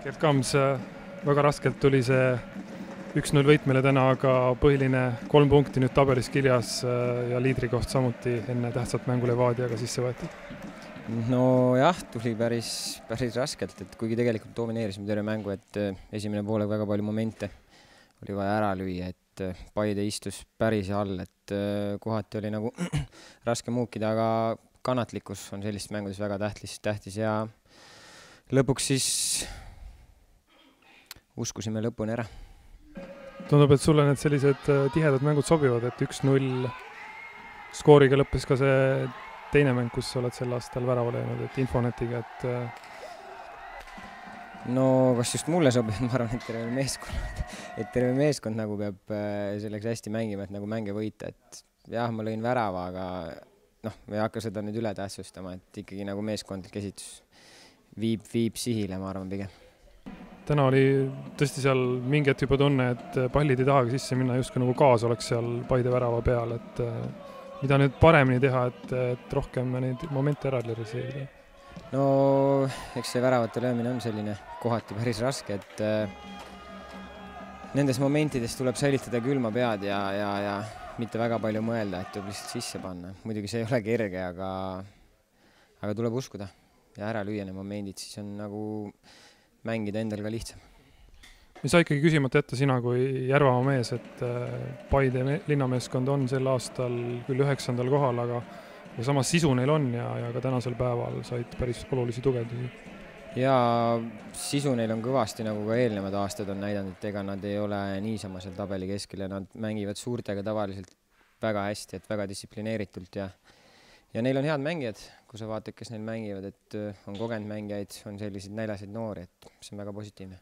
Gert Kams, väga raskelt tuli see 1-0 võit meile täna, aga põhiline 3 punkti nüüd tabelis kirjas ja liidrikoht samuti enne tähtsat mängu Levadiaga sisse võetud. No jah, tuli päris raskelt, et kuigi tegelikult domineerisime terve mängu, et esimene poole väga palju momente oli vaja ära lüüa, et Paide istus päris all, et kohati oli nagu raske muukida, aga kannatlikkus on sellistes mängudes väga tähtis ja lõpuks siis uskusime lõpuni ära. Tundub, et sulle need sellised tihedad mängud sobivad, et 1-0 skooriga lõppes ka see teine mäng, kus oled sel aastal värava löönud, et Infonetiga, et no kas just mulle sobib, ma arvan, et terve meeskond nagu peab selleks hästi mängima, et nagu mänge võita, et jah, ma lõin värava, aga noh, me ei hakka seda nüüd üle tähtsustama, et ikkagi nagu meeskondlik esitus viib sihile, ma arvan pigem. Täna oli tõesti seal mingi hetk juba tunne, et pallid ei tahagi sisse minna, justkui nagu kaas oleks seal Paide värava peal, et mida nüüd paremini teha, et rohkem neid momente ära realiseerida? No eks see väravate löömine on selline kohati päris raske, et nendes momentides tuleb säilitada külma pead ja mitte väga palju mõelda, et tuleb lihtsalt sisse panna. Muidugi see ei ole kerge, aga tuleb uskuda ja ära lüüa need momendid, siis on nagu mängida endal ka lihtsam. Ei saa ikkagi küsimata jätta sina kui Järvamaa mees, et Paide linnameeskond on sel aastal küll 9. kohal, aga samas sisu neil on ja ka tänasel päeval said päris olulisi tugevdusi. Ja sisu neil on kõvasti, nagu ka eelnevad aastad on näidanud, et ega nad ei ole niisama seal tabeli keskel ja nad mängivad suurtega tavaliselt väga hästi, et väga distsiplineeritult ja neil on head mängijad, kui sa vaatad, kes neil mängivad, et on kogenud mängijaid, on selliseid näljaseid noori, et see on väga positiivne.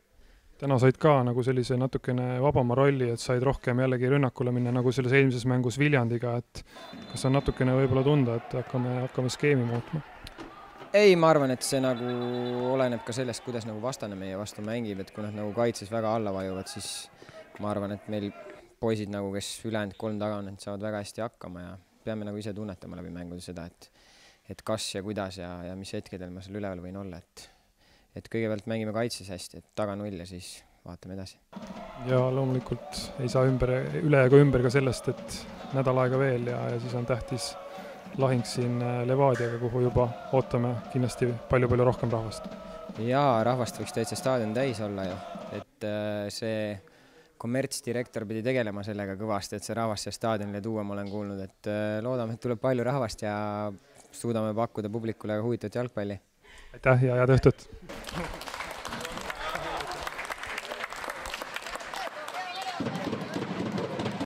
Täna said ka nagu sellise natukene vabama rolli, et said rohkem jällegi rünnakule minna nagu selles eelmises mängus Viljandiga, et kas on natukene võib-olla tunda, et hakkame skeemi muutma? Ei, ma arvan, et see nagu oleneb ka sellest, kuidas nagu vastane meie vastu mängib, et kui nad nagu kaitses väga alla vajuvad, siis ma arvan, et meil poisid nagu, kes ülejäänud 3 taga on, saavad väga hästi hakkama ja peame nagu ise tunnetama läbi mängude seda, et kas ja kuidas ja mis hetkedel ma seal üleval võin olla, et kõigepealt mängime kaitses hästi, et taga 0 ja siis vaatame edasi. Ja loomulikult ei saa üle ega ümber ka sellest, et nädal aega veel ja siis on tähtis lahing siin Levadiaga, kuhu juba ootame kindlasti palju rohkem rahvast. Ja rahvast võiks täitsa staadion täis olla ju, et see kommertsdirektor pidi tegelema sellega kõvasti, et see rahvast see staadionile tuua, ma olen kuulnud, et loodame, et tuleb palju rahvast ja suudame pakkuda publikule huvitavat jalgpalli. Aitäh ja head õhtut!